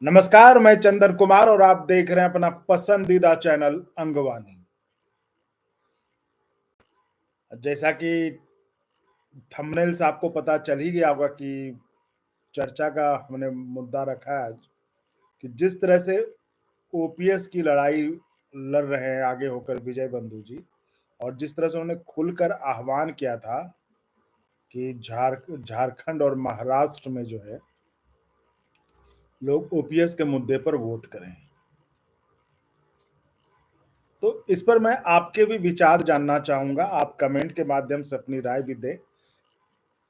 नमस्कार, मैं चंदन कुमार और आप देख रहे हैं अपना पसंदीदा चैनल अंगवानी। जैसा कि थंबनेल से आपको पता चल ही गया होगा कि चर्चा का हमने मुद्दा रखा है आज कि जिस तरह से ओपीएस की लड़ाई लड़ रहे हैं आगे होकर विजय बंधु जी, और जिस तरह से उन्होंने खुलकर आह्वान किया था कि झारखंड और महाराष्ट्र में जो है लोग ओपीएस के मुद्दे पर वोट करें। तो इस पर मैं आपके भी विचार जानना चाहूंगा। आप कमेंट के माध्यम से अपनी राय भी दें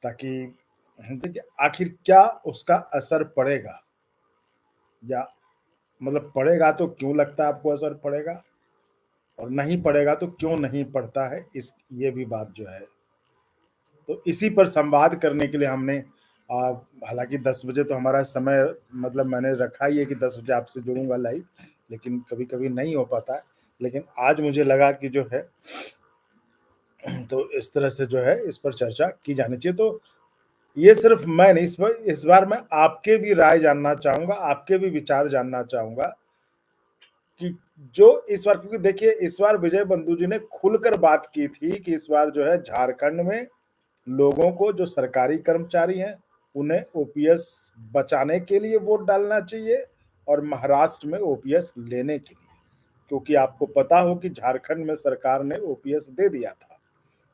ताकि देखिए आखिर क्या उसका असर पड़ेगा, या मतलब पड़ेगा तो क्यों लगता है आपको असर पड़ेगा, और नहीं पड़ेगा तो क्यों नहीं पड़ता है, इस ये भी बात जो है। तो इसी पर संवाद करने के लिए हमने हालांकि 10 बजे तो हमारा समय मतलब मैंने रखा ही है कि 10 बजे आपसे जुड़ूंगा लाइव, लेकिन कभी कभी नहीं हो पाता है। लेकिन आज मुझे लगा कि जो है तो इस तरह से जो है इस पर चर्चा की जानी चाहिए। तो ये सिर्फ मैं नहीं, इस बार मैं आपके भी राय जानना चाहूंगा, आपके भी विचार जानना चाहूंगा कि जो इस बार, क्योंकि देखिए इस बार विजय बंधु जी ने खुलकर बात की थी कि इस बार जो है झारखंड में लोगों को, जो सरकारी कर्मचारी हैं, उन्हें ओपीएस बचाने के लिए वोट डालना चाहिए और महाराष्ट्र में ओपीएस लेने के लिए, क्योंकि आपको पता हो कि झारखंड में सरकार ने ओपीएस दे दिया था।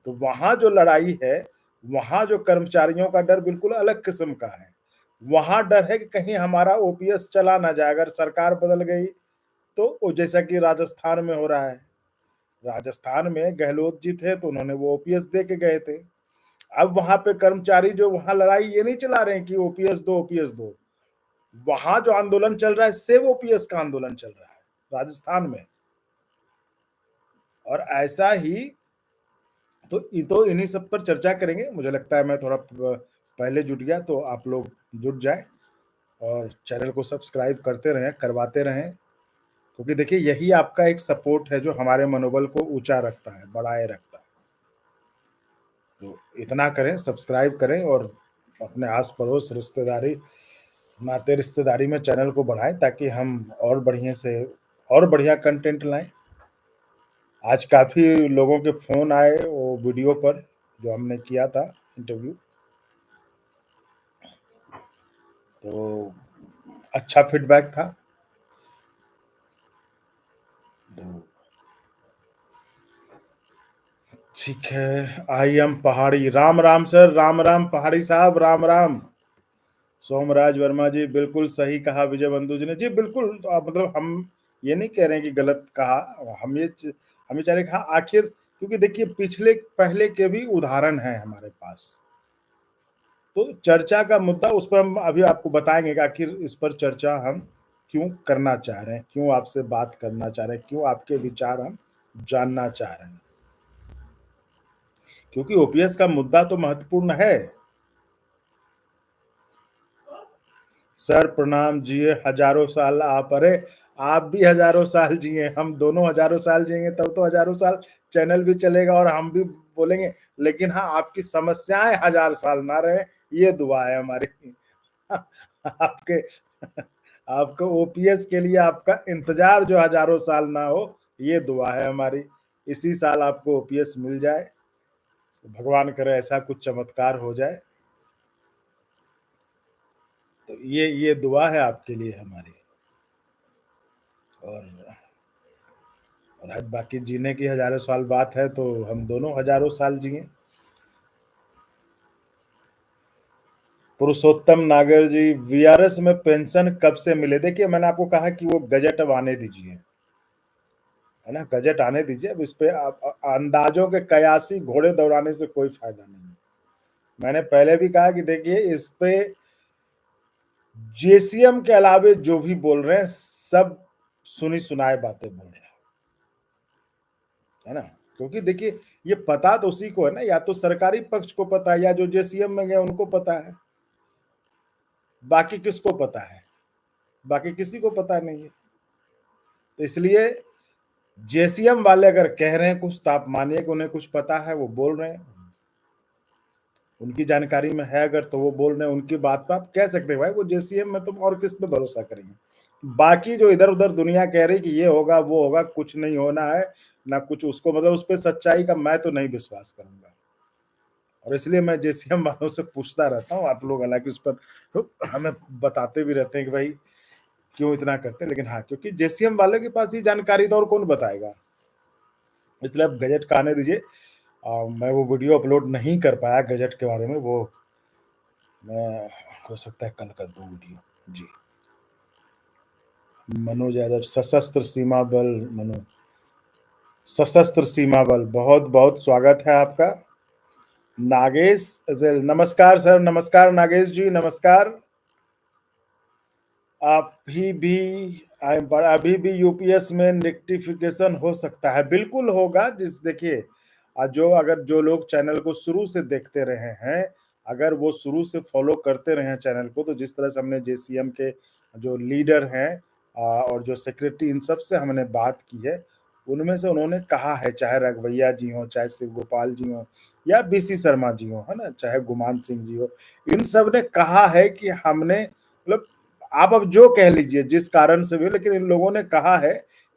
तो वहां जो लड़ाई है, वहां जो कर्मचारियों का डर बिल्कुल अलग किस्म का है। वहां डर है कि कहीं हमारा ओपीएस चला ना जाए, अगर सरकार बदल गई तो जैसा कि राजस्थान में हो रहा है। राजस्थान में गहलोत जी थे तो उन्होंने वो ओपीएस दे के गए थे। अब वहां पे कर्मचारी जो वहां लड़ाई ये नहीं चला रहे हैं कि ओपीएस दो, ओपीएस दो। वहां जो आंदोलन चल रहा है सेव ओपीएस का आंदोलन चल रहा है राजस्थान में। और ऐसा ही तो इन्हीं सब पर चर्चा करेंगे। मुझे लगता है मैं थोड़ा पहले जुट गया, तो आप लोग जुट जाए और चैनल को सब्सक्राइब करते रहें, करवाते रहें, क्योंकि देखिए यही आपका एक सपोर्ट है जो हमारे मनोबल को ऊंचा रखता है, बढ़ाए रखता है। तो इतना करें, सब्सक्राइब करें और अपने आस पड़ोस, रिश्तेदारी, नाते रिश्तेदारी में चैनल को बढ़ाएं ताकि हम और बढ़िया से और बढ़िया कंटेंट लाएं। आज काफ़ी लोगों के फ़ोन आए वो वीडियो पर जो हमने किया था इंटरव्यू, तो अच्छा फीडबैक था। तो ठीक है, आई एम पहाड़ी। राम राम सर, राम राम पहाड़ी साहब, राम राम। सोमराज वर्मा जी, बिल्कुल सही कहा विजय बंधु जी ने जी, बिल्कुल। तो मतलब हम ये नहीं कह रहे हैं कि गलत कहा, हम ये चाह रहे हैं कि हाँ, आखिर क्योंकि देखिए पिछले पहले के भी उदाहरण हैं हमारे पास। तो चर्चा का मुद्दा उस पर हम अभी आपको बताएंगे कि आखिर इस पर चर्चा हम क्यों करना चाह रहे हैं, क्यों आपसे बात करना चाह रहे हैं, क्यों आपके विचार हम जानना चाह रहे हैं, क्योंकि ओपीएस का मुद्दा तो महत्वपूर्ण है। सर प्रणाम, जिए हजारों साल आप। अरे आप भी हजारों साल जिए, हम दोनों हजारों साल जिएंगे तब तो हजारों साल चैनल भी चलेगा और हम भी बोलेंगे। लेकिन हाँ, आपकी समस्याएं 1000 साल ना रहे, ये दुआ है हमारी। आपके आपको ओपीएस के लिए आपका इंतजार जो हजारों साल ना हो, ये दुआ है हमारी। इसी साल आपको ओपीएस मिल जाए, भगवान करे ऐसा कुछ चमत्कार हो जाए। तो ये दुआ है आपके लिए हमारी। और आज बाकी जीने की हजारों साल बात है तो हम दोनों हजारों साल जिए। पुरुषोत्तम नागर जी, वीआरएस में पेंशन कब से मिले? देखिए मैंने आपको कहा कि वो गजट अब आने दीजिए, है ना, गजट आने दीजिए। अब इस पे आप अंदाजों के कयासी घोड़े दौड़ाने से कोई फायदा नहीं है। मैंने पहले भी कहा कि देखिए इस पे जेसीएम के अलावे जो भी बोल रहे हैं सब सुनी सुनाए बातें बोल रहे हैं, है ना। क्योंकि देखिए ये पता तो उसी को है ना, या तो सरकारी पक्ष को पता है या जो जेसीएम में गए उनको पता है। बाकी किसको पता है? बाकी किसी को पता नहीं है। तो इसलिए जेसीएम वाले अगर कह रहे हैं कुछ तो आप मानिए कि उन्हें कुछ पता है, वो बोल रहे हैं। उनकी जानकारी में है अगर तो वो बोल रहे हैं, उनकी बात पे आप कह सकते हैं भाई वो जेसीएम में, तुम और किस पे भरोसा करेंगे। बाकी जो इधर-उधर दुनिया कह रही कि ये होगा, वो होगा, कुछ नहीं होना है, ना कुछ उसको मतलब उस पे सच्चाई का मैं तो नहीं विश्वास करूँगा। और इसलिए मैं जेसीएम वालों से पूछता रहता हूँ, आप लोग हालाँकि उस पर तो हमें बताते भी रहते हैं कि भाई क्यों इतना करते हैं, लेकिन हाँ, क्योंकि जेसीएम वाले के पास ये जानकारी तो और कौन बताएगा। इसलिए अब गजट का आने दीजिए। मैं वो वीडियो अपलोड नहीं कर पाया गजट के बारे में, वो मैं हो सकता है कल कर दूँ वीडियो। जी। मनोज यादव सशस्त्र सीमा बल सशस्त्र सीमा बल, बहुत-बहुत स्वागत है आपका। नागेश नमस्कार सर, नमस्कार नागेश जी, नमस्कार। अभी भी अभी भी यूपीएस में रेक्टिफिकेशन हो सकता है, बिल्कुल होगा। जिस देखिए जो अगर जो लोग चैनल को शुरू से देखते रहे हैं, अगर वो शुरू से फॉलो करते रहे हैं चैनल को, तो जिस तरह से हमने जेसीएम के जो लीडर हैं और जो सेक्रेटरी, इन सब से हमने बात की है, उनमें से उन्होंने कहा है, चाहे रघुवैया जी हों, चाहे शिव गोपाल जी हों या बीसी शर्मा जी हों, है ना? चाहे गुमान सिंह जी हो, इन सब ने कहा है कि हमने मतलब आप अब जो कह लीजिए जिस कारण से भी, लेकिन इन लोगों ने कहा है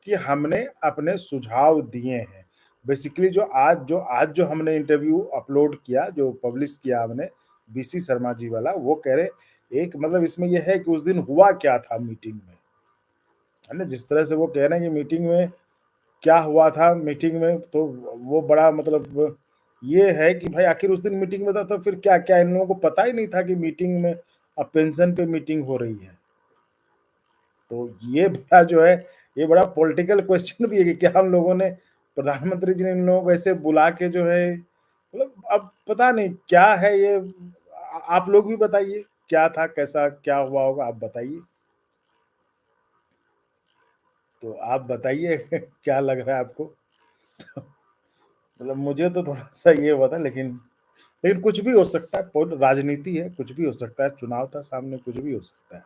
कि हमने अपने सुझाव दिए हैं। बेसिकली जो आज जो हमने इंटरव्यू अपलोड किया, जो पब्लिश किया हमने बीसी शर्मा जी वाला, वो कह रहे एक मतलब इसमें ये है कि उस दिन हुआ क्या था मीटिंग में, है ना? जिस तरह से वो कह रहे हैं कि मीटिंग में क्या हुआ था मीटिंग में, तो वो बड़ा मतलब ये है कि भाई आखिर उस दिन मीटिंग में था तो फिर क्या-क्या इन लोगों को पता ही नहीं था कि मीटिंग में अब पेंशन पे मीटिंग हो रही है। तो ये बड़ा जो है, ये बड़ा पॉलिटिकल क्वेश्चन भी है कि क्या हम लोगों ने प्रधानमंत्री जी ने इन लोगों को ऐसे बुला के जो है मतलब अब पता नहीं क्या है ये। आप लोग भी बताइए क्या था, कैसा क्या हुआ होगा, आप बताइए। तो आप बताइए क्या लग रहा है आपको? मतलब मुझे तो थोड़ा-सा ये हुआ था, लेकिन कुछ भी हो सकता है, राजनीति है, कुछ भी हो सकता है, चुनाव था सामने, कुछ भी हो सकता है।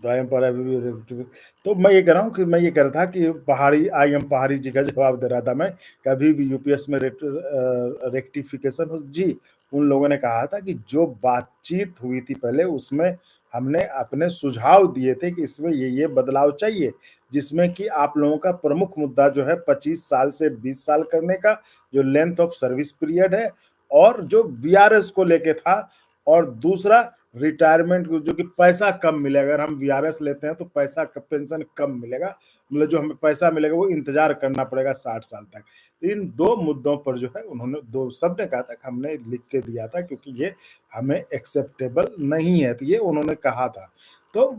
दाएँ पर अभी भी तो मैं ये कह रहा हूँ कि मैं ये कह रहा था कि पहाड़ी आईएम पहाड़ी जी का जवाब दे रहा था मैं, कभी भी यूपीएस में रेक्टिफिकेशन हो जी, उन लोगों ने कहा था कि जो बातचीत हुई थी पहले उसमें हमने अपने सुझाव दिए थे कि इसमें ये बदलाव चाहिए, जिसमें कि आप लोगों का प्रमुख मुद्दा जो है 25 साल से 20 साल करने का, जो लेंथ ऑफ सर्विस पीरियड है और जो वीआरएस को लेके था और दूसरा रिटायरमेंट को जो कि पैसा कम मिलेगा। अगर हम वीआरएस लेते हैं तो पैसा पेंशन कम मिलेगा, मतलब जो हमें पैसा मिलेगा वो इंतजार करना पड़ेगा 60 साल तक। इन 2 मुद्दों पर जो है उन्होंने दो सबने कहा था कि हमने लिख के दिया था क्योंकि ये हमें एक्सेप्टेबल नहीं है, तो ये उन्होंने कहा था। तो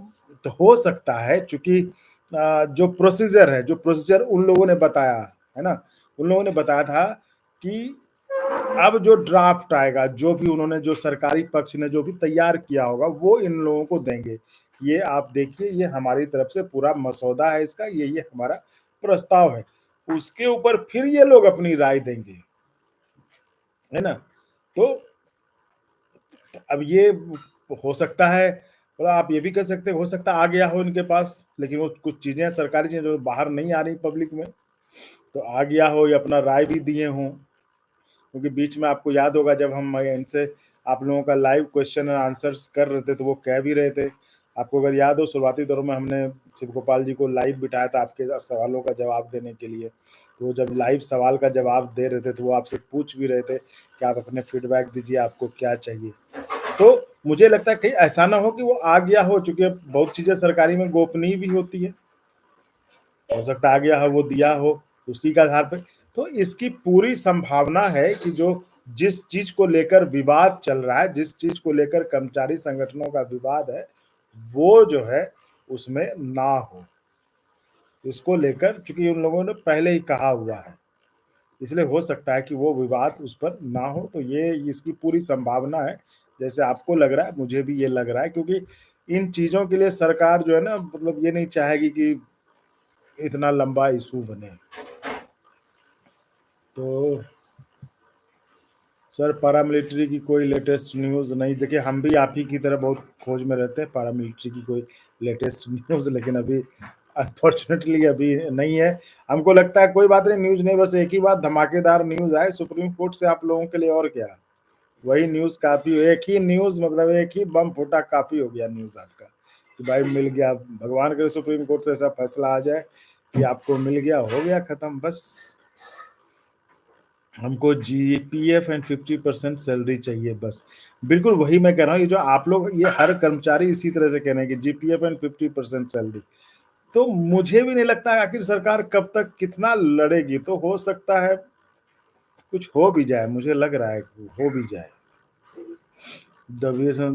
हो सकता है चूँकि जो प्रोसीजर उन लोगों ने बताया, है ना? उन लोगों ने बताया था कि अब जो ड्राफ्ट आएगा, जो भी उन्होंने जो सरकारी पक्ष ने जो भी तैयार किया होगा, वो इन लोगों को देंगे। ये आप देखिए, ये हमारी तरफ से पूरा मसौदा है इसका, ये हमारा प्रस्ताव है। उसके ऊपर फिर ये लोग अपनी राय देंगे, है ना? तो अब ये हो सकता है, और आप ये भी कह सकते हैं हो सकता है आ गया हो इनके पास, लेकिन वो कुछ चीज़ें सरकारी चीज़ें जो बाहर नहीं आ रही पब्लिक में, तो आ गया हो या अपना राय भी दिए हों। क्योंकि बीच में आपको याद होगा जब हम इनसे आप लोगों का लाइव क्वेश्चन और आंसर्स कर रहे थे तो वो कह भी रहे थे। आपको अगर याद हो शुरुआती दौर में हमने शिव गोपाल जी को लाइव बिठाया था आपके सवालों का जवाब देने के लिए। तो वो जब लाइव सवाल का जवाब दे रहे थे तो वो आपसे पूछ भी रहे थे कि आप अपने फीडबैक दीजिए, आपको क्या चाहिए? तो मुझे लगता है कहीं ऐसा ना हो कि वो आ गया हो, चूँकि बहुत चीज़ें सरकारी में गोपनीय भी होती है। हो सकता है आ गया हो, वो दिया हो, उसी के आधार पे। तो इसकी पूरी संभावना है कि जो जिस चीज़ को लेकर विवाद चल रहा है, जिस चीज़ को लेकर कर्मचारी संगठनों का विवाद है, वो जो है उसमें ना हो। इसको लेकर चूँकि उन लोगों ने पहले ही कहा हुआ है, इसलिए हो सकता है कि वो विवाद उस पर ना हो, तो ये इसकी पूरी संभावना है। जैसे आपको लग रहा है, मुझे भी ये लग रहा है क्योंकि इन चीज़ों के लिए सरकार जो है ना मतलब ये नहीं चाहेगी कि इतना लंबा इश्यू बने। तो सर पैरामिलिट्री की कोई लेटेस्ट न्यूज़ नहीं, देखिए हम भी आप ही की तरह बहुत खोज में रहते हैं पैरामिलिट्री की कोई लेटेस्ट न्यूज़, लेकिन अभी अनफॉर्चुनेटली अभी नहीं है। हमको लगता है कोई बात नहीं, न्यूज़ नहीं, बस एक ही बात धमाकेदार न्यूज़ आए सुप्रीम कोर्ट से आप लोगों के लिए, और क्या। वही न्यूज़ काफ़ी, एक ही न्यूज़ मतलब एक ही बम फूटा काफ़ी हो गया न्यूज़ आपका, कि भाई मिल गया। भगवान करे सुप्रीम कोर्ट से ऐसा फैसला आ जाए कि आपको मिल गया, हो गया खत्म बस। हमको जीपीएफ एंड 50% सैलरी चाहिए बस। बिल्कुल वही मैं कह रहा हूँ, ये जो आप लोग, ये हर कर्मचारी इसी तरह से कह रहे हैं कि जीपीएफ एंड 50% सैलरी। तो मुझे भी नहीं लगता है आखिर सरकार कब तक कितना लड़ेगी, तो हो सकता है कुछ हो भी जाए, मुझे लग रहा है कि हो भी जाए।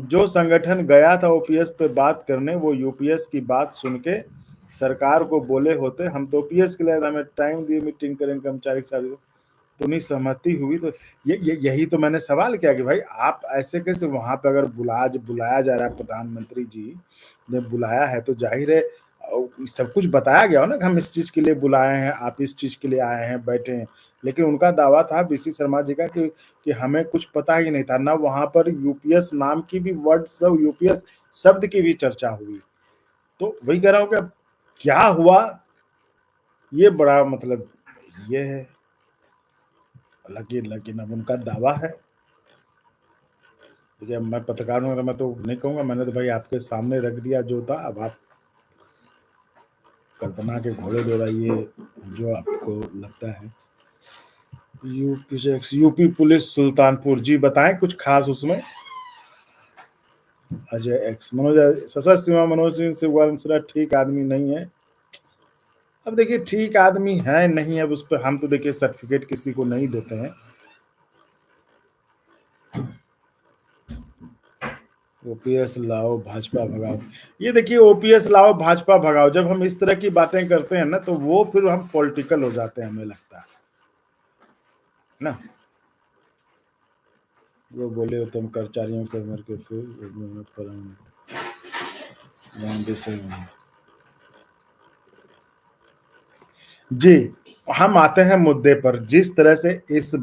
जो संगठन गया था ओपीएस पे बात करने, वो यूपीएस की बात सुन के सरकार को बोले होते हम तो ओपीएस के लिए हमें टाइम दिए, मीटिंग करेंगे कर्मचारी के साथ, तो नहीं सहमति हुई। तो यही तो मैंने सवाल किया कि भाई आप ऐसे कैसे वहां पे, अगर बुलाया जा रहा है, प्रधानमंत्री जी ने बुलाया है तो जाहिर है सब कुछ बताया गया हो ना कि हम इस चीज के लिए बुलाए हैं, आप इस चीज के लिए आए हैं, बैठे हैं। लेकिन उनका दावा था बीसी शर्मा जी का कि हमें कुछ पता ही नहीं था ना, वहां पर यूपीएस नाम की भी वर्ड, सब यूपीएस शब्द की भी चर्चा हुई। तो वही कह रहा हूँ कि अब क्या हुआ, ये बड़ा मतलब ये है। लेकिन अब उनका दावा है। देखिए, अब मैं पत्रकार हूँ तो मैं तो नहीं कहूँगा, मैंने तो भाई आपके सामने रख दिया जो था, अब आप कल्पना के घोड़े दौड़ाइए जो आपको लगता है। यूपी पुलिस सुल्तानपुर, जी बताएं कुछ खास उसमें। अजय एक्स, मनोज, सशस्त्र सीमा मनोज सिंह से हुआ मिश्रा ठीक आदमी नहीं है। अब देखिए ठीक आदमी है नहीं, अब उस पर हम तो देखिए सर्टिफिकेट किसी को नहीं देते हैं। ओपीएस लाओ भाजपा भगाओ, ये देखिए ओपीएस लाओ भाजपा भगाओ, जब हम इस तरह की बातें करते हैं ना तो वो फिर हम पॉलिटिकल हो जाते हैं, हमें लगता है ना। वो बोले होते हम कर्मचारियों से मर के फिर जी, हम आते हैं मुद्दे पर। जिस तरह से इस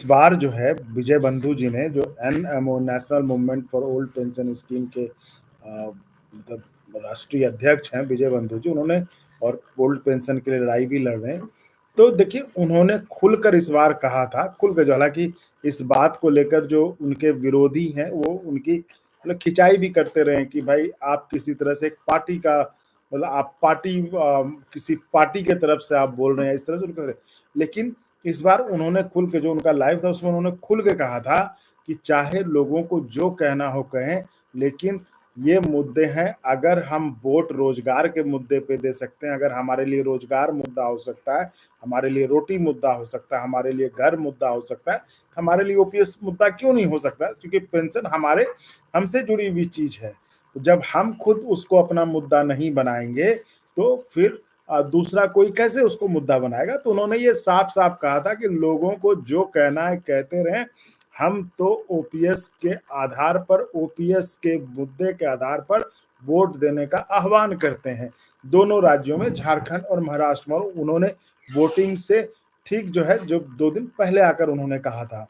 बार जो है विजय बंधु जी ने जो NMO, national movement for old pension scheme के मतलब राष्ट्रीय अध्यक्ष हैं विजय बंधु जी, उन्होंने और ओल्ड पेंशन के लिए लड़ाई भी लड़ रहे हैं। तो देखिए उन्होंने खुलकर इस बार कहा था, खुलकर जो, हालांकि इस बात को लेकर जो उनके विरोधी हैं वो उनकी मतलब खिंचाई भी करते रहे कि भाई आप किसी तरह से एक पार्टी का, मतलब आप किसी पार्टी के तरफ से आप बोल रहे हैं, इस तरह से उनका। लेकिन इस बार उन्होंने खुल के, जो उनका लाइव था उसमें उन्होंने खुल के कहा था कि चाहे लोगों को जो कहना हो कहें, लेकिन ये मुद्दे हैं, अगर हम वोट रोजगार के मुद्दे पे दे सकते हैं, अगर हमारे लिए रोजगार मुद्दा हो सकता है, हमारे लिए रोटी मुद्दा हो सकता है, हमारे लिए घर मुद्दा हो सकता है, हमारे लिए ओपीएस मुद्दा क्यों नहीं हो सकता, क्योंकि पेंशन हमारे हमसे जुड़ी हुई चीज है। तो जब हम खुद उसको अपना मुद्दा नहीं बनाएंगे तो फिर दूसरा कोई कैसे उसको मुद्दा बनाएगा। तो उन्होंने ये साफ साफ कहा था कि लोगों को जो कहना है कहते रहें, हम तो ओपीएस के आधार पर, ओपीएस के मुद्दे के आधार पर वोट देने का आह्वान करते हैं। दोनों राज्यों में, झारखंड और महाराष्ट्र में, उन्होंने वोटिंग से ठीक जो है, जो 2 दिन पहले आकर उन्होंने कहा था।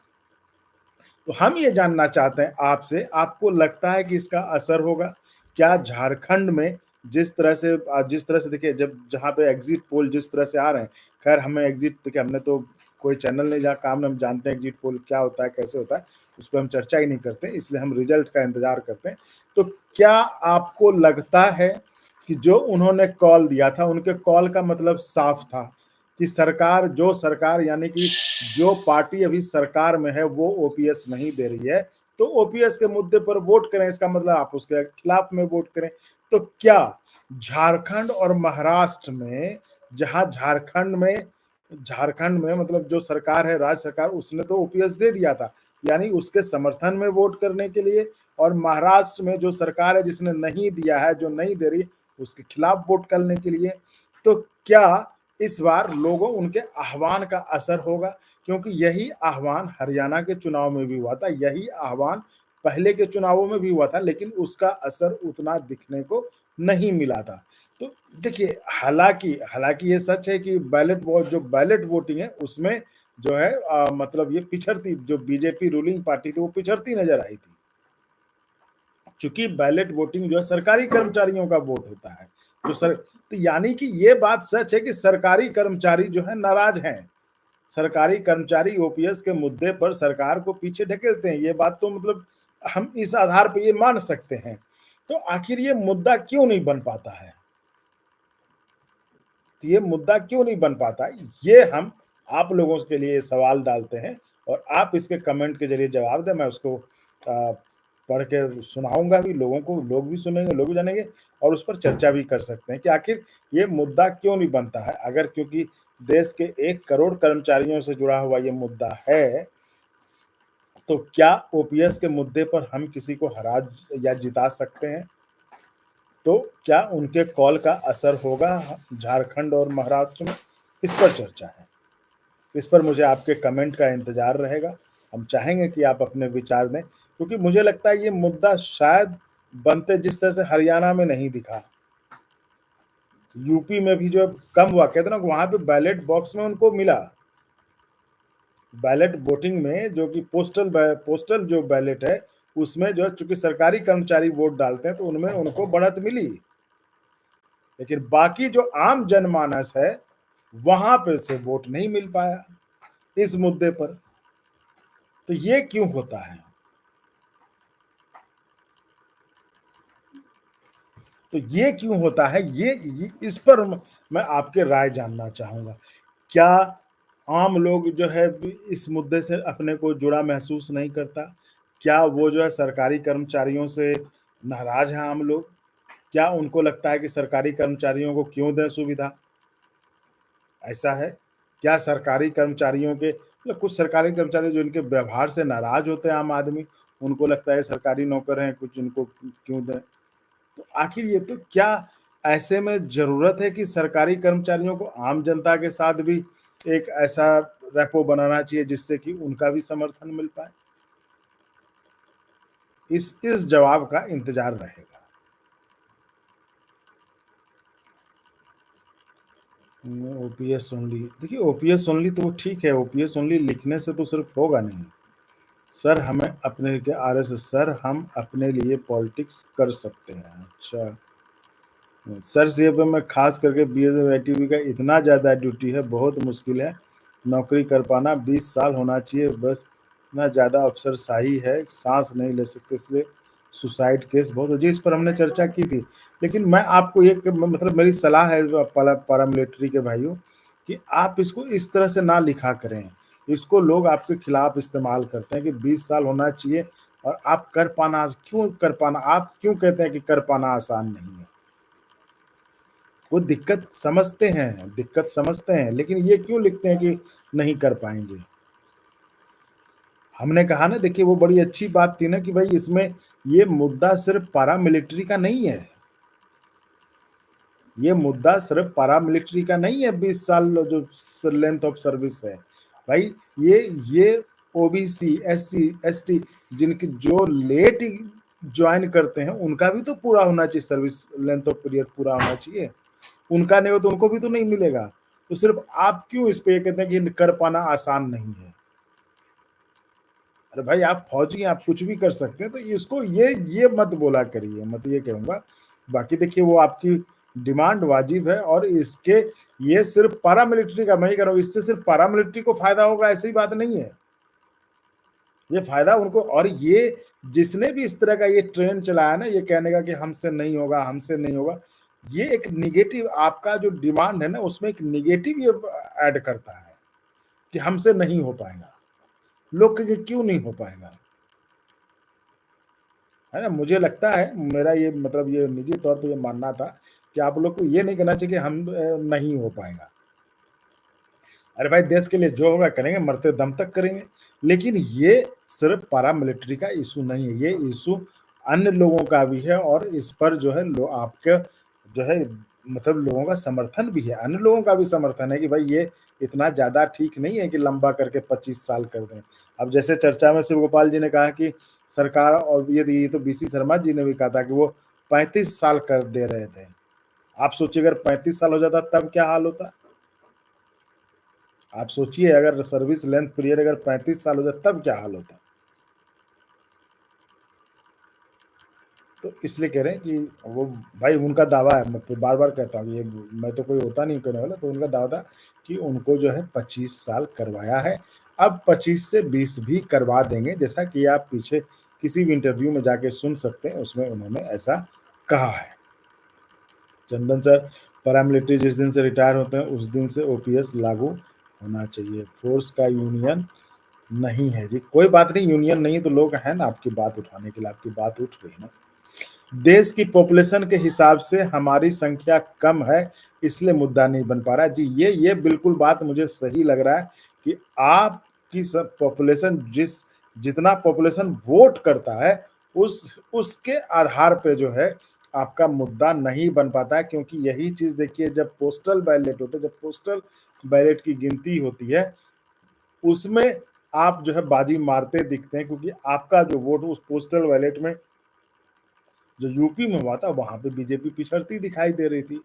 तो हम ये जानना चाहते हैं आपसे, आपको लगता है कि इसका असर होगा? क्या झारखंड में जिस तरह से देखिए, जब जहाँ पे एग्जिट पोल जिस तरह से आ रहे हैं, खैर हमें एग्जिट, देखिए हमने तो कोई चैनल नहीं जहाँ काम, हम जानते हैं एग्जिट पोल क्या होता है, कैसे होता है, उस पर हम चर्चा ही नहीं करते, इसलिए हम रिजल्ट का इंतजार करते हैं। तो क्या आपको लगता है कि जो उन्होंने कॉल दिया था, उनके कॉल का मतलब साफ था कि सरकार यानी कि जो पार्टी अभी सरकार में है वो ओपीएस नहीं दे रही है, तो ओपीएस के मुद्दे पर वोट करें, इसका मतलब आप उसके खिलाफ में वोट करें। तो क्या झारखंड और महाराष्ट्र में, जहां झारखंड में मतलब जो सरकार है, राज्य सरकार, उसने तो ओपीएस दे दिया था, यानी उसके समर्थन में वोट करने के लिए, और महाराष्ट्र में जो सरकार है जिसने नहीं दिया है, जो नहीं दे रही, उसके खिलाफ वोट करने के लिए। तो क्या इस बार लोगों उनके आह्वान का असर होगा? क्योंकि यही आह्वान हरियाणा के चुनाव में भी हुआ था, यही आह्वान पहले के चुनावों में भी हुआ था, लेकिन उसका असर उतना दिखने को नहीं मिला था। तो देखिए, हालांकि हालांकि ये सच है कि बैलेट वोटिंग है उसमें जो है मतलब ये पिछड़ती, जो बीजेपी रूलिंग पार्टी थी वो पिछड़ती नजर आई थी। चूंकि बैलेट वोटिंग जो है सरकारी कर्मचारियों का वोट होता है, जो सर, तो यानी कि ये बात सच है कि सरकारी कर्मचारी जो है नाराज हैं। सरकारी कर्मचारी ओपीएस के मुद्दे पर सरकार को पीछे ढकेलते हैं। ये बात तो मतलब हम इस आधार पर ये मान सकते हैं। तो आखिर ये मुद्दा क्यों नहीं बन पाता है? तो ये मुद्दा क्यों नहीं बन पाता? ये हम आप लोगों के लिए सवाल डालते हैं और आप इसके कमेंट के ज़रिए जवाब दें। मैं उसको पढ़ के सुनाऊँगा भी लोगों को, लोग भी सुनेंगे, लोग भी जानेंगे और उस पर चर्चा भी कर सकते हैं कि आखिर ये मुद्दा क्यों नहीं बनता है? अगर क्योंकि देश के 1 करोड़ कर्मचारियों से जुड़ा हुआ ये मुद्दा है, तो क्या ओपीएस के मुद्दे पर हम किसी को हरा या जिता सकते हैं? तो क्या उनके कॉल का असर होगा झारखंड और महाराष्ट्र में? इस पर चर्चा है। इस पर मुझे आपके कमेंट का इंतज़ार रहेगा। हम चाहेंगे कि आप अपने विचार दें, क्योंकि मुझे लगता है ये मुद्दा शायद बनते जिस तरह से हरियाणा में नहीं दिखा। यूपी में भी जो कम हुआ, कहते हैं ना वहाँ पे बैलेट बॉक्स में उनको मिला। बैलेट वोटिंग में जो कि पोस्टल जो बैलेट है, उसमें जो है चूँकि सरकारी कर्मचारी वोट डालते हैं तो उनमें उनको बढ़त मिली। लेकिन बाकी जो आम जनमानस है, वहाँ पे से वोट नहीं मिल पाया इस मुद्दे पर। तो ये क्यों होता है? तो ये क्यों होता है? ये इस पर मैं आपके राय जानना चाहूँगा। क्या आम लोग जो है इस मुद्दे से अपने को जुड़ा महसूस नहीं करता? क्या वो जो है सरकारी कर्मचारियों से नाराज़ हैं आम लोग? क्या उनको लगता है कि सरकारी कर्मचारियों को क्यों दें सुविधा? ऐसा है? क्या सरकारी कर्मचारियों के मतलब कुछ सरकारी कर्मचारी जो इनके व्यवहार से नाराज़ होते हैं आम आदमी, उनको लगता है सरकारी नौकर हैं, कुछ इनको क्यों दें? तो आखिर ये तो क्या ऐसे में ज़रूरत है कि सरकारी कर्मचारियों को आम जनता के साथ भी एक ऐसा रेपो बनाना चाहिए जिससे कि उनका भी समर्थन मिल पाए? इस जवाब का इंतज़ार रहेगा। ओपीएस ओनली, देखिए ओपीएस ओनली तो वो ठीक है, ओपीएस ओनली लिखने से तो सिर्फ होगा नहीं। सर हमें अपने के आरएसएस सर हम अपने लिए पॉलिटिक्स कर सकते हैं। अच्छा। सर सीएफए में खास करके बीएसएफ आईटीबी का इतना ज़्यादा ड्यूटी है, बहुत मुश्किल है नौकरी कर पाना। 20 साल होना चाहिए बस। इतना ज़्यादा अफसरशाही है, सांस नहीं ले सकते, इसलिए सुसाइड केस बहुत जी, इस पर हमने चर्चा की थी। लेकिन मैं आपको एक मतलब मेरी सलाह है पैरामिलिट्री के भाइयों कि आप इसको इस तरह से ना लिखा करें। इसको लोग आपके खिलाफ इस्तेमाल करते हैं कि 20 साल होना चाहिए और आप कर पाना क्यों कर पाना आप क्यों कहते हैं कि कर पाना आसान नहीं है? वो दिक्कत समझते हैं, लेकिन ये क्यों लिखते हैं कि नहीं कर पाएँगे? हमने कहा ना देखिए वो बड़ी अच्छी बात थी ना कि भाई इसमें ये मुद्दा सिर्फ़ पैरामिलिट्री का नहीं है। ये मुद्दा सिर्फ़ पैरामिलिट्री का नहीं है 20 साल जो स लेंथ ऑफ सर्विस है। भाई ये ओबीसी, एससी, एसटी जिनकी जो लेट जॉइन करते हैं उनका भी तो पूरा होना चाहिए सर्विस लेंथ ऑफ पीरियड पूरा होना चाहिए। उनका नहीं हो तो उनको भी तो नहीं मिलेगा। तो सिर्फ़ आप क्यों इस पे ये कहते हैं कि कर पाना आसान नहीं है? अरे भाई आप फौजी हैं, आप कुछ भी कर सकते हैं, तो इसको ये मत बोला करिए, मत ये कहूँगा। बाकी देखिए वो आपकी डिमांड वाजिब है और इसके ये सिर्फ़ पैरामिलिट्री का मैं ही कह रहा हूँ, इससे सिर्फ़ पैरामिलिट्री को फ़ायदा होगा ऐसी बात नहीं है। ये फ़ायदा उनको और ये जिसने भी इस तरह का ये ट्रेंड चलाया ना, ये कहने का कि हमसे नहीं होगा, ये एक नेगेटिव आपका जो डिमांड है ना, उसमें एक नेगेटिव ये ऐड करता है कि हमसे नहीं हो पाएगा। लोग कहेंगे क्यों नहीं हो पाएगा? है ना? मुझे लगता है मेरा ये मतलब ये निजी तौर पे ये मानना था कि आप लोग को ये नहीं कहना चाहिए कि नहीं हो पाएगा। अरे भाई देश के लिए जो होगा करेंगे, मरते दम तक करेंगे। लेकिन ये सिर्फ़ पैरामिलिट्री का इश्यू नहीं है, ये इश्यू अन्य लोगों का भी है और इस पर जो है लो आपके जो है मतलब लोगों का समर्थन भी है, अन्य लोगों का भी समर्थन है कि भाई ये इतना ज़्यादा ठीक नहीं है कि लंबा करके 25 साल कर दें। अब जैसे चर्चा में शिव गोपाल जी ने कहा कि सरकार और ये तो बीसी शर्मा जी ने भी कहा था कि वो 35 साल कर दे रहे थे। आप सोचिए अगर 35 साल हो जाता तब क्या हाल होता? आप सोचिए अगर सर्विस लेंथ पीरियड अगर 35 साल हो जाए तब क्या हाल होता? तो इसलिए कह रहे हैं कि वो भाई उनका दावा है, मैं फिर बार-बार कहता हूँ ये मैं तो कोई होता नहीं कहने वाला, तो उनका दावा था कि उनको जो है 25 साल करवाया है। अब 25 से 20 भी करवा देंगे, जैसा कि आप पीछे किसी भी इंटरव्यू में जाके सुन सकते हैं, उसमें उन्होंने ऐसा कहा है। चंदन सर, पैरामिलिट्री जिस दिन से रिटायर होते हैं, उस दिन से ओपीएस लागू होना चाहिए। फ़ोर्स का यूनियन नहीं है जी, कोई बात नहीं, यूनियन नहीं है तो लोग हैं ना आपकी बात उठाने के लिए, आपकी बात उठ रही है ना। देश की पॉपुलेशन के हिसाब से हमारी संख्या कम है, इसलिए मुद्दा नहीं बन पा रहा है। जी, ये बिल्कुल बात मुझे सही लग रहा है कि आपकी सब पॉपुलेशन जितना पॉपुलेशन वोट करता है, उसके आधार पे जो है आपका मुद्दा नहीं बन पाता है, क्योंकि यही चीज़ देखिए जब पोस्टल बैलेट होते हैं, जब पोस्टल बैलेट की गिनती होती है, उसमें आप जो है बाजी मारते दिखते हैं, क्योंकि आपका जो वोट उस पोस्टल बैलेट में जो यूपी में हुआ था, वहाँ पे बीजेपी पिछड़ती दिखाई दे रही थी।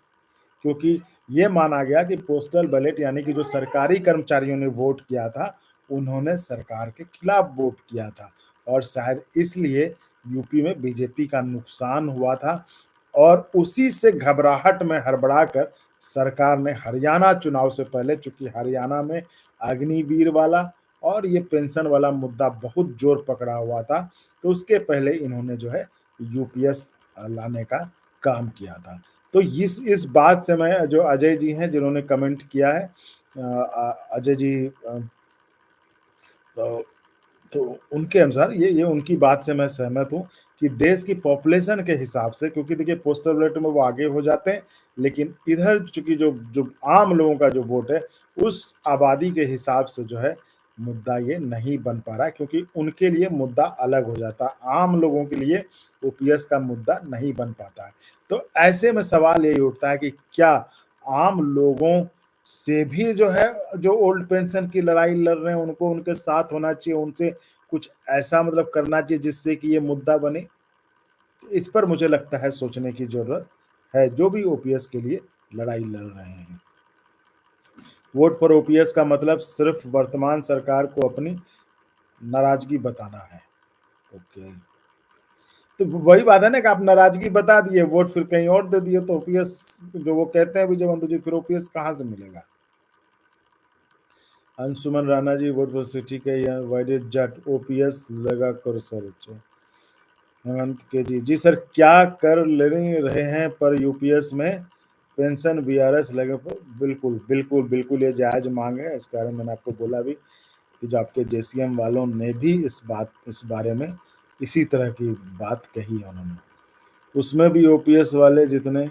क्योंकि ये माना गया कि पोस्टल बैलेट यानी कि जो सरकारी कर्मचारियों ने वोट किया था, उन्होंने सरकार के खिलाफ वोट किया था और शायद इसलिए यूपी में बीजेपी का नुकसान हुआ था और उसी से घबराहट में हड़बड़ाकर सरकार ने हरियाणा चुनाव से पहले, चूँकि हरियाणा में अग्निवीर वाला और ये पेंशन वाला मुद्दा बहुत जोर पकड़ा हुआ था, तो उसके पहले इन्होंने जो है यूपीएस लाने का काम किया था। तो इस बात से मैं जो अजय जी हैं जिन्होंने कमेंट किया है अजय जी तो तो उनके अनुसार ये उनकी बात से मैं सहमत हूँ कि देश की पॉपुलेशन के हिसाब से, क्योंकि देखिए पोस्टल बैलेट में वो आगे हो जाते हैं, लेकिन इधर चूँकि जो जो आम लोगों का जो वोट है, उस आबादी के हिसाब से जो है मुद्दा ये नहीं बन पा रहा है, क्योंकि उनके लिए मुद्दा अलग हो जाता है। आम लोगों के लिए ओपीएस का मुद्दा नहीं बन पाता है। तो ऐसे में सवाल यही उठता है कि क्या आम लोगों से भी जो है, जो ओल्ड पेंशन की लड़ाई लड़ रहे हैं, उनको उनके साथ होना चाहिए, उनसे कुछ ऐसा मतलब करना चाहिए जिससे कि ये मुद्दा बने? इस पर मुझे लगता है सोचने की ज़रूरत है, जो भी ओपीएस के लिए लड़ाई लड़ रहे हैं। वोट फॉर ओपीएस का मतलब सिर्फ वर्तमान सरकार को अपनी नाराज़गी बताना है। ओके। तो वही बात है ना कि आप नाराज़गी बता दिए, वोट फिर कहीं और दे दिए, तो ओपीएस जो वो कहते हैं विजय बंधु जी, फिर ओपीएस कहाँ से मिलेगा? Anshuman Rana ji, vote for city के या वाइडेड जट ओपीएस लगा करो सर। हेमंत के जी सर, क्या कर ले रहे हैं पर यूपीएस में पेंशन बीआरएस लगे पर बिल्कुल बिल्कुल बिल्कुल ये जायज मांग है। इस कारण मैंने आपको बोला भी कि जो आपके जेसीएम वालों ने भी इस बारे में इसी तरह की बात कही है उन्होंने। उसमें भी ओपीएस वाले जितने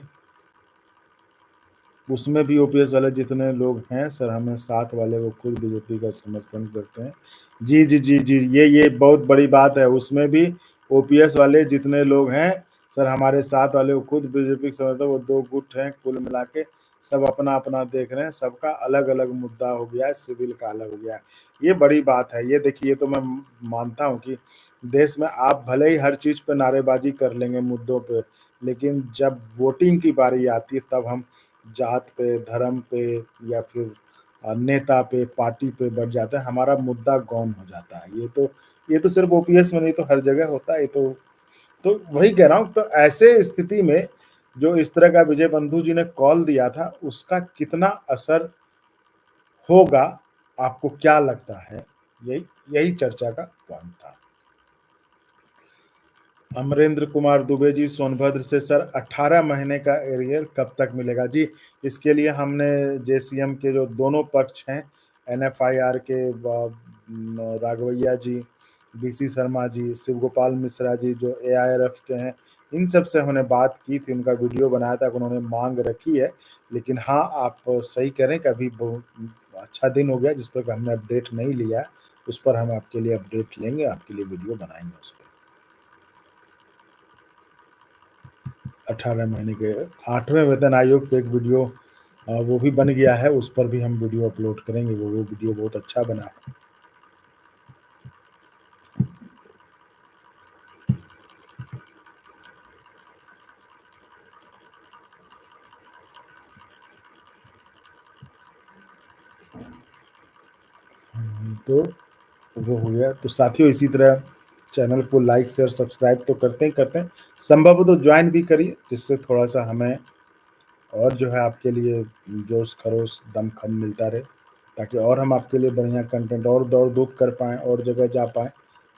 उसमें भी ओपीएस वाले जितने लोग हैं सर, हमें साथ वाले वो खुद बीजेपी का समर्थन करते हैं। जी, ये बहुत बड़ी बात है। उसमें भी ओपीएस वाले जितने लोग हैं सर, हमारे साथ वाले वो खुद बीजेपी के समर्थक, वो 2 गुट हैं कुल मिला के, सब अपना-अपना देख रहे हैं, सबका अलग-अलग मुद्दा हो गया है, सिविल का अलग हो गया है। ये बड़ी बात है। ये देखिए, ये तो मैं मानता हूँ कि देश में आप भले ही हर चीज़ पे नारेबाज़ी कर लेंगे मुद्दों पे, लेकिन जब वोटिंग की बारी आती है तब हम जात पे, धर्म पे या फिर नेता पे, पार्टी पे बढ़ जाता है, हमारा मुद्दा गौन हो जाता है। ये तो सिर्फ़ ओपीएस में नहीं, तो हर जगह होता है। ये तो वही कह रहा हूँ, तो ऐसे स्थिति में जो इस तरह का विजय बंधु जी ने कॉल दिया था, उसका कितना असर होगा, आपको क्या लगता है? यही यही चर्चा का पॉइंट था। अमरेंद्र कुमार दुबे जी सोनभद्र से, सर 18 महीने का एरियर कब तक मिलेगा? जी, इसके लिए हमने जेसीएम के जो दोनों पक्ष हैं, एनएफआईआर के राघवैया जी, बीसी शर्मा जी, शिव गोपाल मिश्रा जी जो एआईआरएफ के हैं, इन सब से हमने बात की थी, उनका वीडियो बनाया था, उन्होंने मांग रखी है। लेकिन हाँ, आप सही कह रहे हैं कि अभी बहुत अच्छा दिन हो गया जिस पर हमने अपडेट नहीं लिया है, उस पर हम आपके लिए अपडेट लेंगे, आपके लिए वीडियो बनाएंगे उस पर। 18 महीने के 8वें वेतन आयोग पे एक वीडियो वो भी बन गया है, उस पर भी हम वीडियो अपलोड करेंगे। वो वीडियो बहुत अच्छा बना है। तो वो हो गया। तो साथियों, इसी तरह चैनल को लाइक, शेयर, सब्सक्राइब तो करते ही करते हैं, संभव हो तो ज्वाइन भी करिए, जिससे थोड़ा-सा हमें और जो है आपके लिए जोश-खरोश, दमखम मिलता रहे, ताकि और हम आपके लिए बढ़िया कंटेंट और दौड़-धूप कर पाएँ और जगह जा पाएँ,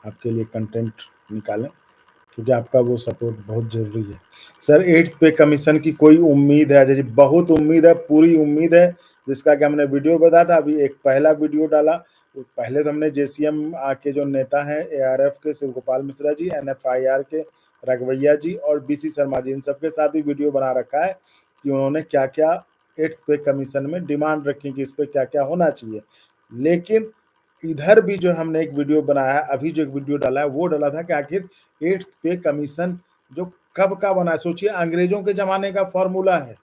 आपके लिए कंटेंट निकालें, क्योंकि आपका वो सपोर्ट बहुत ज़रूरी है। सर 8th पे कमीशन की कोई उम्मीद है अजय जी? बहुत उम्मीद है, पूरी उम्मीद है, जिसका कि हमने वीडियो बताया था, अभी एक पहला वीडियो डाला। तो पहले तो हमने जेसीएम के जो नेता हैं एआरएफ के शिव गोपाल मिश्रा जी, एनएफआईआर के राघवैया जी और बीसी शर्मा जी, इन सबके साथ भी वीडियो बना रखा है कि उन्होंने क्या-क्या 8th पे कमीशन में डिमांड रखी कि इस पे क्या-क्या होना चाहिए। लेकिन इधर भी जो हमने एक वीडियो बनाया है, अभी जो एक वीडियो डाला है, वो डाला था कि आखिर 8th पे कमीशन जो कब का बना है, सोचिए अंग्रेजों के ज़माने का फ़ॉर्मूला है।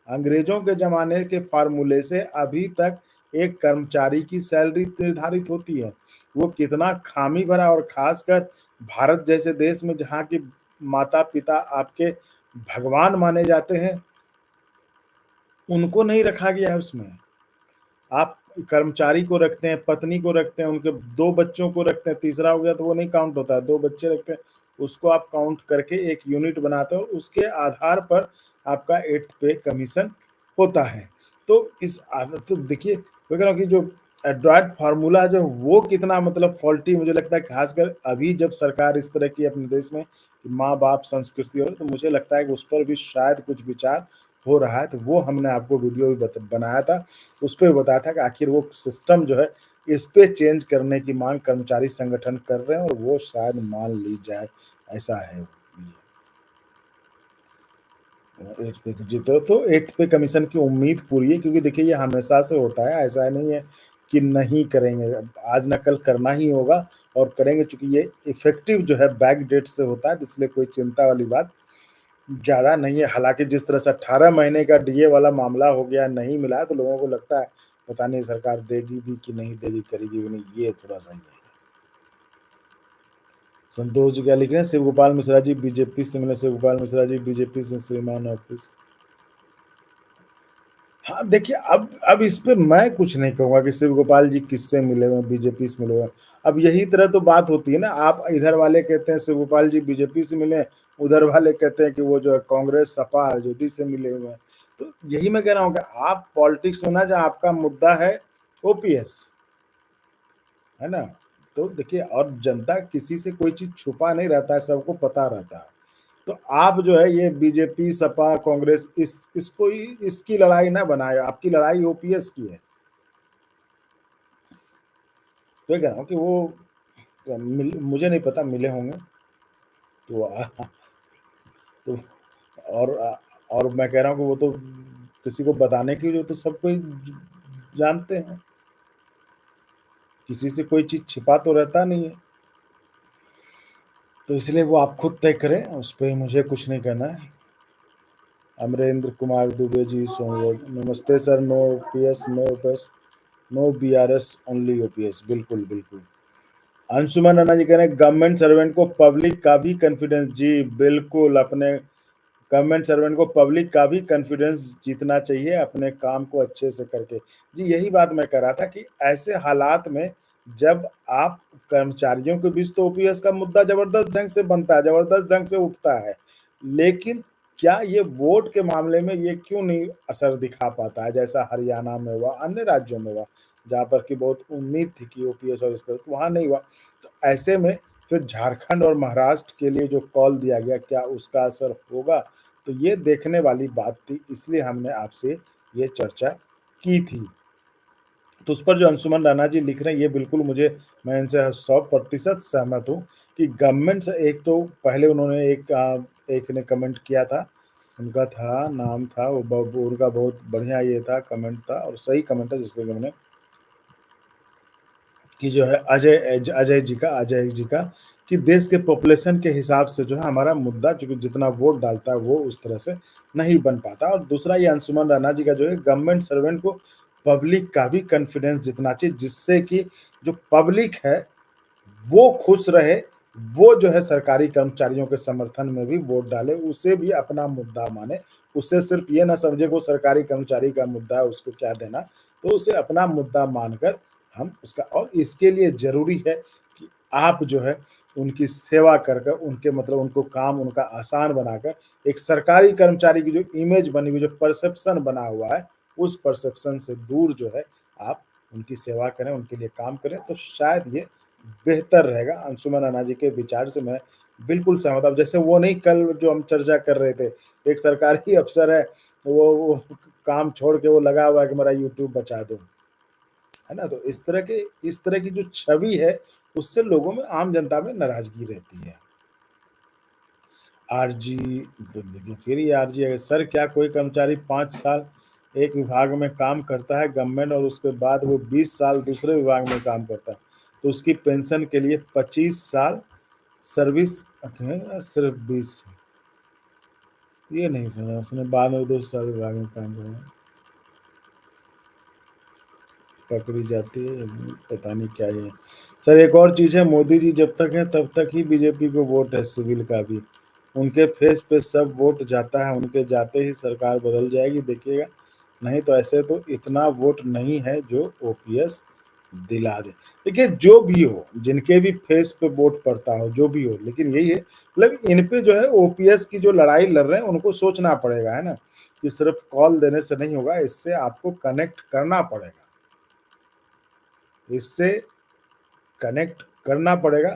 अंग्रेजों के ज़माने के फ़ॉर्मूले से अभी तक एक कर्मचारी की सैलरी निर्धारित होती है। वो कितना खामी भरा, और ख़ासकर भारत जैसे देश में जहाँ के माता-पिता आपके भगवान माने जाते हैं, उनको नहीं रखा गया है उसमें। आप कर्मचारी को रखते हैं, पत्नी को रखते हैं, उनके 2 बच्चों को रखते हैं, तीसरा हो गया तो वो नहीं काउंट होता है, 2 बच्चे रखते हैं, उसको आप काउंट करके एक यूनिट बनाते हो, उसके आधार पर आपका 8th पे कमीशन होता है। तो तो देखिए, मैं कह रहा हूँ कि जो एडॉयड फार्मूला जो वो कितना मतलब फ़ॉल्टी मुझे लगता है, ख़ासकर अभी जब सरकार इस तरह की अपने देश में माँ-बाप संस्कृति हो, तो मुझे लगता है कि उस पर भी शायद कुछ विचार हो रहा है, तो वो हमने आपको वीडियो भी बनाया था। उसपे बताया था कि आखिर वो सिस्टम जो है, इस पे चेंज करने की माँग कर्मचारी संगठन कर रहे हैं और वो शायद मान ली जाए, ऐसा है ये। 8th पे जीतो तो 8th पे कमीशन की उम्मीद पूरी है, क्योंकि देखिए ये हमेशा से होता है, ऐसा नहीं है कि नहीं करेंगे, अब आज ना कल करना ही होगा और करेंगे, चूँकि ये इफ़ेक्टिव जो है बैक डेट से होता है, तो इसलिए कोई चिंता वाली बात ज़्यादा नहीं है। हालाँकि जिस तरह से 18 महीने का डीए वाला मामला हो गया, नहीं मिला है, तो लोगों को लगता है पता नहीं सरकार देगी भी कि नहीं देगी, करेगी भी नहीं, ये थोड़ा-सा ये है। संतोष जी क्या लिख रहे हैं? शिव गोपाल मिश्रा जी बीजेपी से मिले, शिव गोपाल मिश्रा जी बीजेपी में श्रीमान ऑफिस। हाँ, देखिए अब इस पे मैं कुछ नहीं कहूँगा कि शिव गोपाल जी किससे मिले हुए हैं, बीजेपी से मिले हुए हैं। अब यही तरह तो बात होती है ना, आप इधर वाले कहते हैं शिव गोपाल जी बीजेपी से मिले हैं, उधर वाले कहते हैं कि वो जो है कांग्रेस, सपा, आरजेडी से मिले हुए हैं। तो यही मैं कह रहा हूँ कि आप पॉलिटिक्स में ना जाएँ, आपका मुद्दा है ओपीएस, है ना? तो देखिए, और जनता किसी से कोई चीज़ छुपा नहीं रहता है, सबको पता रहता है। तो आप जो है ये बीजेपी, सपा, कांग्रेस इसको इसकी लड़ाई ना बनाएँ, आपकी लड़ाई ओपीएस की है। तो ये कह रहा हूँ कि वो मुझे नहीं पता, मिले होंगे तो तो और और मैं कह रहा हूँ कि वो तो किसी को बताने की जो तो सब कोई जानते हैं, किसी से कोई चीज़ छिपा तो रहता नहीं है। तो इसलिए वो आप खुद तय करें, उस पे मुझे कुछ नहीं करना है। अमरेंद्र कुमार दुबे जी सोनभद्र, नमस्ते sir, no OPS, no OPS, no BRS, only OPS. बिल्कुल, बिल्कुल। अंशुमन राणा जी कह रहे हैं गवर्नमेंट सर्वेंट को पब्लिक का भी कॉन्फिडेंस, जी बिल्कुल, अपने गवर्नमेंट सर्वेंट को पब्लिक का भी कॉन्फिडेंस जीतना चाहिए अपने काम को अच्छे से करके। जी यही बात मैं कह रहा था कि ऐसे हालात में जब आप कर्मचारियों के बीच, तो ओपीएस का मुद्दा ज़बरदस्त ढंग से बनता है, ज़बरदस्त ढंग से उठता है। लेकिन क्या ये वोट के मामले में ये क्यों नहीं असर दिखा पाता है, जैसा हरियाणा में हुआ, अन्य राज्यों में हुआ, जहाँ पर कि बहुत उम्मीद थी कि ओपीएस और इस तरह, तो वहाँ नहीं हुआ। तो ऐसे में फिर झारखंड और महाराष्ट्र के लिए जो कॉल दिया गया, क्या उसका असर होगा? तो ये देखने वाली बात थी, इसलिए हमने आपसे ये चर्चा की थी। तो उस पर जो अंशुमन राणा जी लिख रहे हैं, ये बिल्कुल मैं इनसे 100% सहमत हूँ कि गवर्नमेंट से, एक तो पहले उन्होंने एक ने कमेंट किया था, उनका था, नाम था, वो उनका बहुत बढ़िया ये था, कमेंट था और सही कमेंट है, जिससे कि मैंने कि जो है अजय जी का कि देश के पॉपुलेशन के हिसाब से जो है हमारा मुद्दा, चूँकि जितना वोट डालता है वो उस तरह से नहीं बन पाता। और दूसरा ये अंशुमन राणा जी का जो है, गवर्नमेंट सर्वेंट को पब्लिक का भी कॉन्फिडेंस जितना चाहिए, जिससे कि जो पब्लिक है वो खुश रहे, वो जो है सरकारी कर्मचारियों के समर्थन में भी वोट डाले, उसे भी अपना मुद्दा माने। उसे सिर्फ़ ये ना समझे कि वो सरकारी कर्मचारी का मुद्दा है, उसको क्या देना, तो उसे अपना मुद्दा मानकर हम उसका, और इसके लिए ज़रूरी है कि आप जो है उनकी सेवा कर कर उनके मतलब उनको काम उनका आसान बनाकर एक सरकारी कर्मचारी की जो इमेज बनी हुई, जो परसेप्शन बना हुआ है, उस परसेप्शन से दूर जो है आप उनकी सेवा करें, उनके लिए काम करें, तो शायद ये बेहतर रहेगा। अंशुमन अन्ना जी के विचार से मैं बिल्कुल सहमत। अब जैसे वो नहीं, कल जो हम चर्चा कर रहे थे, एक सरकारी अफ़सर है, वो काम छोड़ के वो लगा हुआ है कि मेरा यूट्यूब बचा दो, है ना? तो इस तरह की जो छवि है, उससे लोगों में, आम जनता में नाराज़गी रहती है। आरजी देखिए फिर ये आरजी है, सर क्या कोई कर्मचारी 5 साल एक विभाग में काम करता है गवर्नमेंट और उसके बाद वो 20 साल दूसरे विभाग में काम करता है, तो उसकी पेंशन के लिए 25 साल सर्विस सिर्फ 20, ये नहीं सुना उसने, बाद में 2 साल विभाग में काम करा, पकड़ी जाती है, पता नहीं क्या ये। सर एक और चीज़ है, मोदी जी जब तक हैं तब तक ही बीजेपी को वोट है, सिविल का भी। उनके फेस पे सब वोट जाता है, उनके जाते ही सरकार बदल जाएगी, देखिएगा। नहीं तो ऐसे तो इतना वोट नहीं है जो ओपीएस दिला दे। देखिए जो भी हो, जिनके भी फेस पे वोट पड़ता हो, जो भी हो, लेकिन यही है मतलब इन पे जो है ओपीएस की जो लड़ाई लड़ रहे हैं उनको सोचना पड़ेगा, है ना? कि सिर्फ कॉल देने से नहीं होगा, इससे आपको कनेक्ट करना पड़ेगा। इससे कनेक्ट करना पड़ेगा,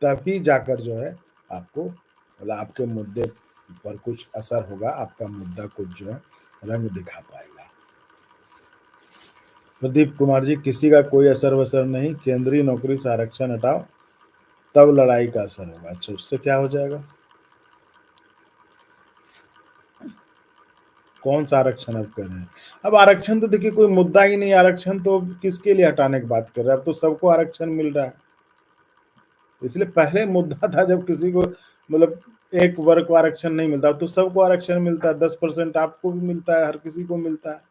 तभी जाकर जो है आपको मतलब आपके मुद्दे पर कुछ असर होगा, आपका मुद्दा कुछ जो है रंग दिखा पाएगा। प्रदीप कुमार जी, किसी का कोई असर-वसर नहीं, केंद्रीय नौकरी से आरक्षण हटाओ, तब लड़ाई का असर होगा। अच्छा उससे क्या हो जाएगा? कौन-सा आरक्षण आप कह रहे हैं? अब आरक्षण तो देखिए कोई मुद्दा ही नहीं है, आरक्षण तो किसके लिए हटाने की बात कर रहे हैं? अब तो सबको आरक्षण मिल रहा है। तो इसलिए पहले मुद्दा था जब किसी को मतलब एक वर्ग को आरक्षण नहीं मिलता, तो सबको आरक्षण मिलता है, 10% आपको भी मिलता है, हर किसी को मिलता है।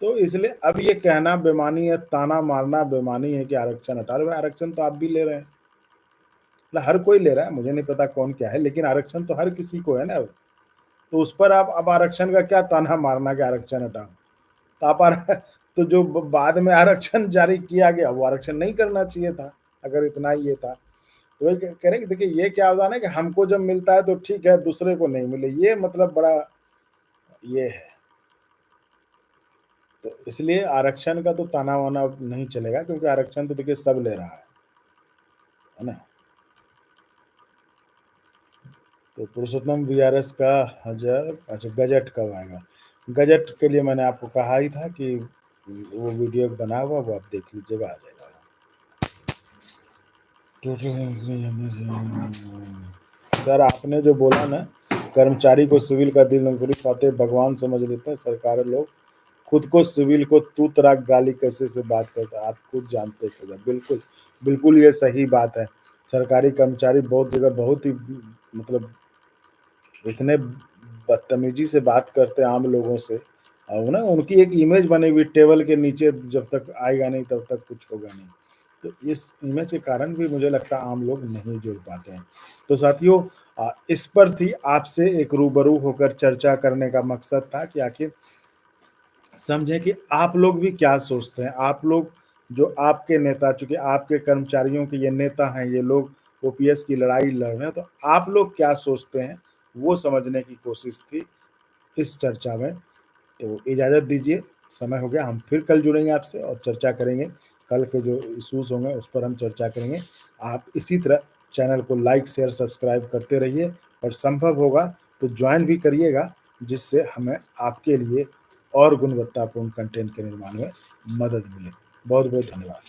तो इसलिए अब ये कहना बेईमानी है, ताना मारना बेईमानी है कि आरक्षण हटा लो, भाई आरक्षण तो आप भी ले रहे हैं। मतलब हर कोई ले रहा है, मुझे नहीं पता कौन क्या है, लेकिन आरक्षण तो हर किसी को है ना। तो उस पर आप अब आरक्षण का क्या ताना मारना कि आरक्षण हटाओ? तो आप तो जो बाद में आरक्षण जारी किया गया, वो आरक्षण नहीं करना चाहिए था, अगर इतना ही ये था। तो वही कह रहे हैं कि देखिए ये क्या होता है ना कि हमको जब मिलता है तो ठीक है, दूसरे को नहीं मिले, ये मतलब बड़ा ये है। तो इसलिए आरक्षण का तो ताना-वाना अब नहीं चलेगा, क्योंकि आरक्षण तो देखिए सब ले रहा है ना? तो पुरुषोत्तम वीआरएस का अच्छा गजट कब आएगा? गजट के लिए मैंने आपको कहा ही था कि वो वीडियो बना हुआ, वो आप देख लीजिएगा, आ जाएगा। सर आपने जो बोला ना, कर्मचारी को सिविल का दिल नौकरी पाते भगवान समझ लेते हैं, सरकार लोग खुद को सिविल को तू तड़ाक गाली कैसे से बात करता है, आप खुद जानते हैं। बिल्कुल, बिल्कुल ये सही बात है। सरकारी कर्मचारी बहुत जगह बहुत ही मतलब इतने बदतमीज़ी से बात करते हैं आम लोगों से, और ना उनकी एक इमेज बनी हुई, टेबल के नीचे जब तक आएगा नहीं तब तक कुछ होगा नहीं। तो इस इमेज के कारण भी मुझे लगता है आम लोग नहीं जुड़ पाते हैं। तो साथियों इस पर थी आपसे एक रूबरू होकर चर्चा करने का मकसद था कि आखिर समझें कि आप लोग भी क्या सोचते हैं। आप लोग जो आपके नेता, चूँकि आपके कर्मचारियों के ये नेता हैं, ये लोग ओपीएस की लड़ाई लड़ रहे हैं, तो आप लोग क्या सोचते हैं, वो समझने की कोशिश थी इस चर्चा में। तो इजाज़त दीजिए, समय हो गया, हम फिर कल जुड़ेंगे आपसे और चर्चा करेंगे। कल के जो इश्यूज़ होंगे उस पर हम चर्चा करेंगे। आप इसी तरह चैनल को लाइक, शेयर, सब्सक्राइब करते रहिए और संभव होगा तो जॉइन भी करिएगा, जिससे हमें आपके लिए और गुणवत्तापूर्ण कंटेंट के निर्माण में मदद मिले। बहुत-बहुत धन्यवाद।